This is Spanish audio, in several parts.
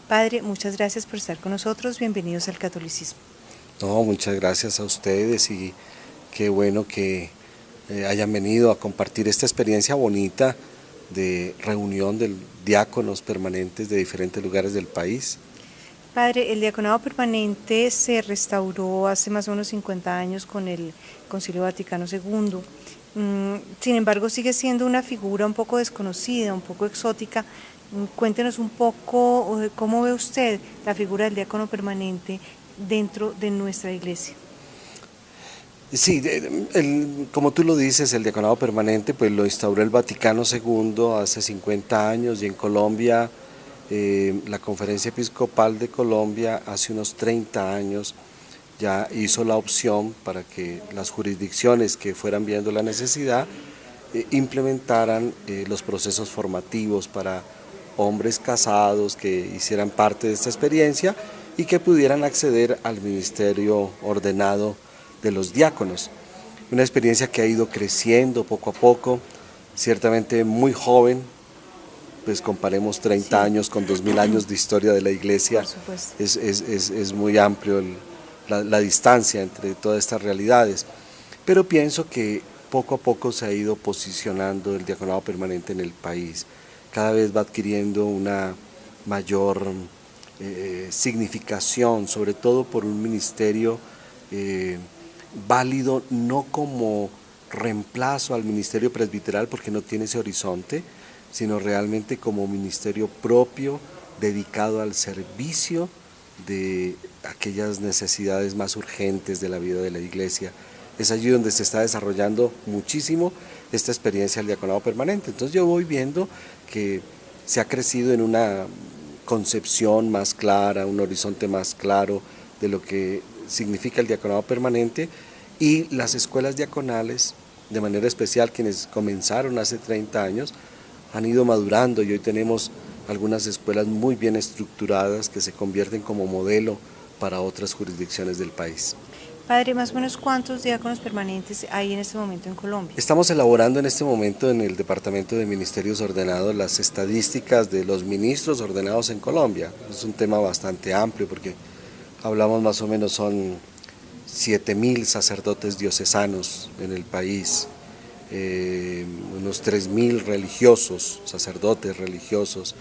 Padre, muchas gracias por estar con nosotros, bienvenidos al catolicismo. No, muchas gracias a ustedes y qué bueno que hayan venido a compartir esta experiencia bonita de reunión de diáconos permanentes de diferentes lugares del país. Padre, el diaconado permanente se restauró hace más o menos 50 años con el Concilio Vaticano II. Sin embargo, sigue siendo una figura un poco desconocida, un poco exótica. Cuéntenos un poco cómo ve usted la figura del diácono permanente dentro de nuestra iglesia. Sí, como tú lo dices, el diaconado permanente pues lo instauró el Vaticano II hace 50 años y en Colombia la Conferencia Episcopal de Colombia hace unos 30 años ya hizo la opción para que las jurisdicciones que fueran viendo la necesidad implementaran los procesos formativos para hombres casados que hicieran parte de esta experiencia y que pudieran acceder al ministerio ordenado de los diáconos. Una experiencia que ha ido creciendo poco a poco, ciertamente muy joven, pues comparemos 30 años con 2000 años de historia de la iglesia, es muy amplio la distancia entre todas estas realidades, pero pienso que poco a poco se ha ido posicionando el diaconado permanente en el país, cada vez va adquiriendo una mayor significación, sobre todo por un ministerio válido no como reemplazo al ministerio presbiteral porque no tiene ese horizonte, sino realmente como ministerio propio dedicado al servicio de aquellas necesidades más urgentes de la vida de la iglesia. Es allí donde se está desarrollando muchísimo esta experiencia del diaconado permanente. Entonces yo voy viendo que se ha crecido en una concepción más clara, un horizonte más claro de lo que significa el diaconado permanente y las escuelas diaconales, de manera especial quienes comenzaron hace 30 años, han ido madurando y hoy tenemos algunas escuelas muy bien estructuradas que se convierten como modelo para otras jurisdicciones del país. Padre, más o menos ¿cuántos diáconos permanentes hay en este momento en Colombia? Estamos elaborando en este momento en el Departamento de Ministerios Ordenados las estadísticas de los ministros ordenados en Colombia. Es un tema bastante amplio porque hablamos más o menos son 7000 sacerdotes diocesanos en el país, unos 3000 religiosos, sacerdotes religiosos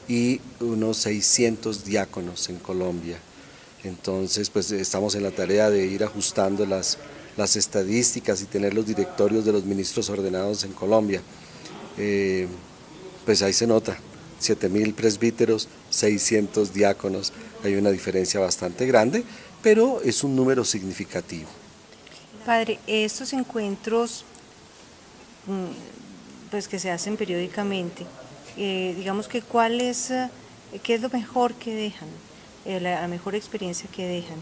y unos 600 diáconos en Colombia. Entonces, pues estamos en la tarea de ir ajustando las estadísticas y tener los directorios de los ministros ordenados en Colombia. Pues ahí se nota, 7000 presbíteros, 600 diáconos, hay una diferencia bastante grande, pero es un número significativo. Padre, estos encuentros pues que se hacen periódicamente, digamos que qué es lo mejor que dejan, la mejor experiencia que dejan,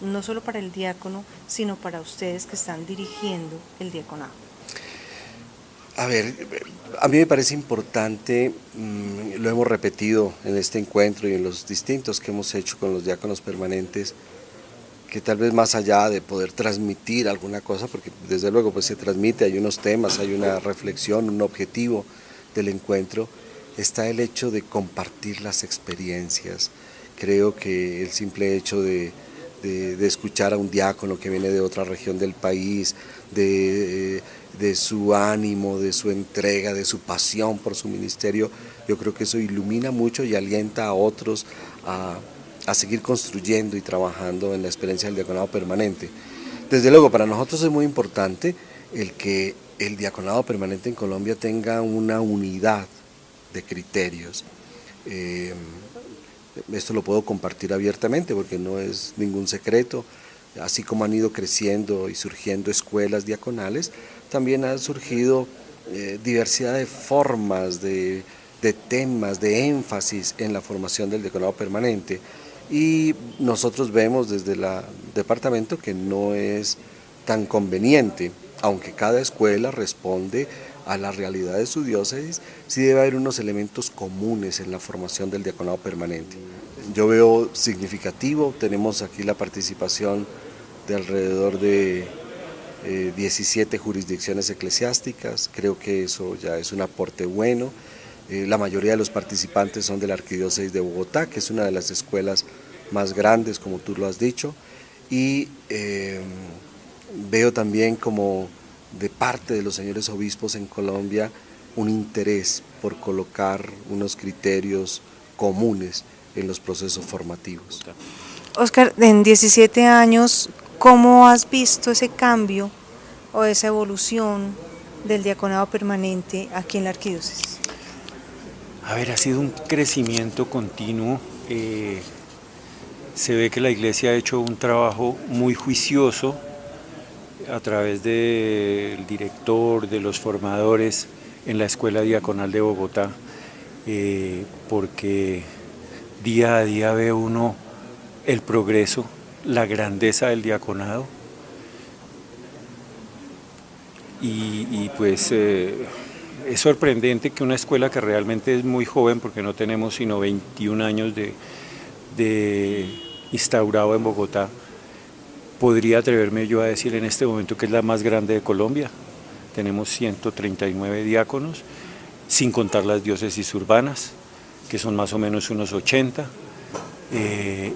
no solo para el diácono, sino para ustedes que están dirigiendo el diaconado. A ver, a mí me parece importante, lo hemos repetido en este encuentro y en los distintos que hemos hecho con los diáconos permanentes, que tal vez más allá de poder transmitir alguna cosa, porque desde luego pues se transmite, hay unos temas, hay una reflexión, un objetivo del encuentro, está el hecho de compartir las experiencias. Creo que el simple hecho de escuchar a un diácono que viene de otra región del país, de su ánimo, de su entrega, de su pasión por su ministerio, yo creo que eso ilumina mucho y alienta a otros a seguir construyendo y trabajando en la experiencia del diaconado permanente. Desde luego, para nosotros es muy importante el que el diaconado permanente en Colombia tenga una unidad de criterios. Esto lo puedo compartir abiertamente porque no es ningún secreto. Así como han ido creciendo y surgiendo escuelas diaconales, también han surgido diversidad de formas, de temas, de énfasis en la formación del diaconado permanente. Y nosotros vemos desde el departamento que no es tan conveniente, aunque cada escuela responde a la realidad de su diócesis, sí debe haber unos elementos comunes en la formación del diaconado permanente. Yo veo significativo, tenemos aquí la participación de alrededor de 17 jurisdicciones eclesiásticas, creo que eso ya es un aporte bueno La mayoría de los participantes son de la Arquidiócesis de Bogotá, que es una de las escuelas más grandes, como tú lo has dicho, y veo también como de parte de los señores obispos en Colombia un interés por colocar unos criterios comunes en los procesos formativos. Óscar, en 17 años, ¿cómo has visto ese cambio o esa evolución del diaconado permanente aquí en la arquidiócesis? A ver, ha sido un crecimiento continuo. Se ve que la Iglesia ha hecho un trabajo muy juicioso a través del director, de los formadores en la Escuela Diaconal de Bogotá, porque día a día ve uno el progreso, la grandeza del diaconado y pues es sorprendente que una escuela que realmente es muy joven, porque no tenemos sino 21 años de instaurado en Bogotá, podría atreverme yo a decir en este momento que es la más grande de Colombia. Tenemos 139 diáconos, sin contar las diócesis urbanas, que son más o menos unos 80,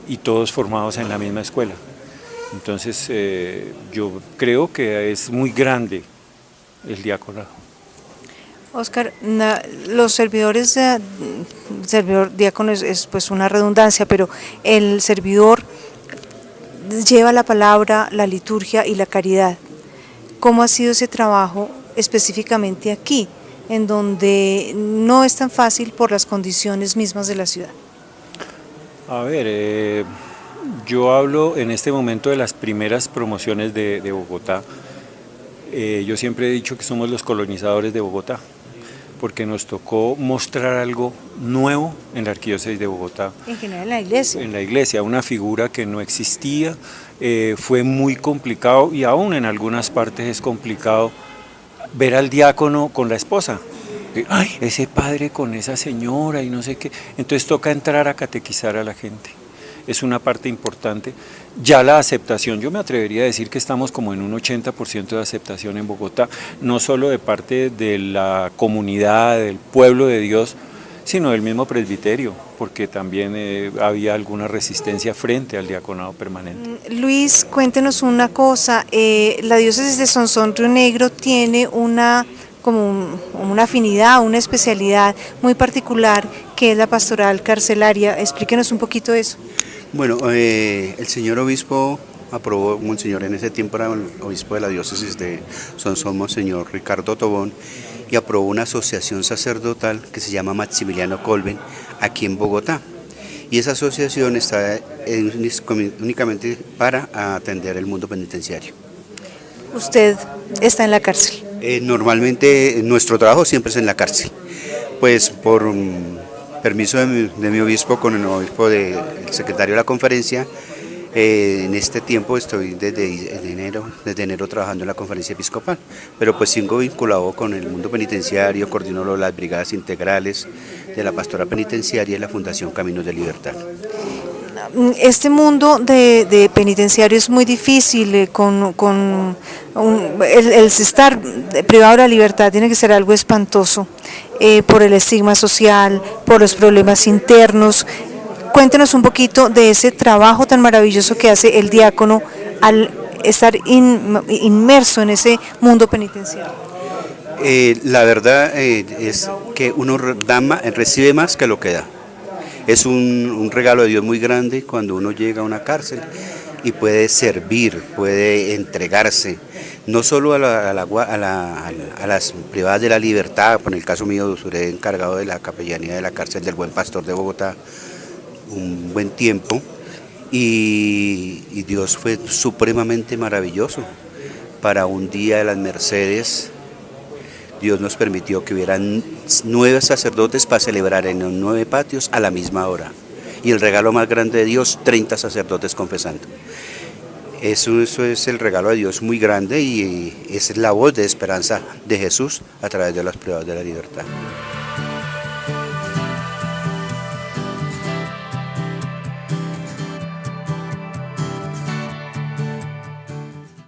y todos formados en la misma escuela. Entonces yo creo que es muy grande el diaconado. Óscar, los servidores, servidor diácono es pues una redundancia, pero el servidor lleva la palabra, la liturgia y la caridad. ¿Cómo ha sido ese trabajo específicamente aquí, en donde no es tan fácil por las condiciones mismas de la ciudad? A ver, yo hablo en este momento de las primeras promociones de Bogotá. Yo siempre he dicho que somos los colonizadores de Bogotá, porque nos tocó mostrar algo nuevo en la Arquidiócesis de Bogotá. En general en la iglesia. En la iglesia, una figura que no existía, fue muy complicado y aún en algunas partes es complicado ver al diácono con la esposa. Ay, ese padre con esa señora y no sé qué. Entonces toca entrar a catequizar a la gente. Es una parte importante. Ya la aceptación, yo me atrevería a decir que estamos como en un 80% de aceptación en Bogotá, no solo de parte de la comunidad, del pueblo de Dios, sino del mismo presbiterio, porque también había alguna resistencia frente al diaconado permanente. Luis, cuéntenos una cosa, la diócesis de Sonsón Río Negro tiene una afinidad, una especialidad muy particular que es la pastoral carcelaria. Explíquenos un poquito eso. Bueno, el señor obispo aprobó, Monseñor en ese tiempo era el obispo de la diócesis de Sonsón, Monseñor Ricardo Tobón, y aprobó una asociación sacerdotal que se llama Maximiliano Colben aquí en Bogotá. Y esa asociación está únicamente para atender el mundo penitenciario. Usted está en la cárcel. Normalmente nuestro trabajo siempre es en la cárcel, pues por permiso de mi obispo con el obispo del secretario de la conferencia, en este tiempo estoy desde enero trabajando en la conferencia episcopal, pero pues sigo vinculado con el mundo penitenciario, coordino las brigadas integrales de la pastora penitenciaria y la Fundación Caminos de Libertad. Este mundo de penitenciario es muy difícil, el estar privado de la libertad tiene que ser algo espantoso, por el estigma social, por los problemas internos. Cuéntenos un poquito de ese trabajo tan maravilloso que hace el diácono al estar inmerso en ese mundo penitenciario. La verdad es que uno recibe más que lo que da. Es un regalo de Dios muy grande cuando uno llega a una cárcel y puede servir, puede entregarse, no solo a las privadas de la libertad. Por el caso mío, seré encargado de la capellanía de la cárcel del Buen Pastor de Bogotá un buen tiempo, y Dios fue supremamente maravilloso. Para un día de las Mercedes, Dios nos permitió que hubieran 9 sacerdotes para celebrar en los 9 patios a la misma hora. Y el regalo más grande de Dios, 30 sacerdotes confesando. Eso es el regalo de Dios muy grande y es la voz de esperanza de Jesús a través de los privados de la libertad.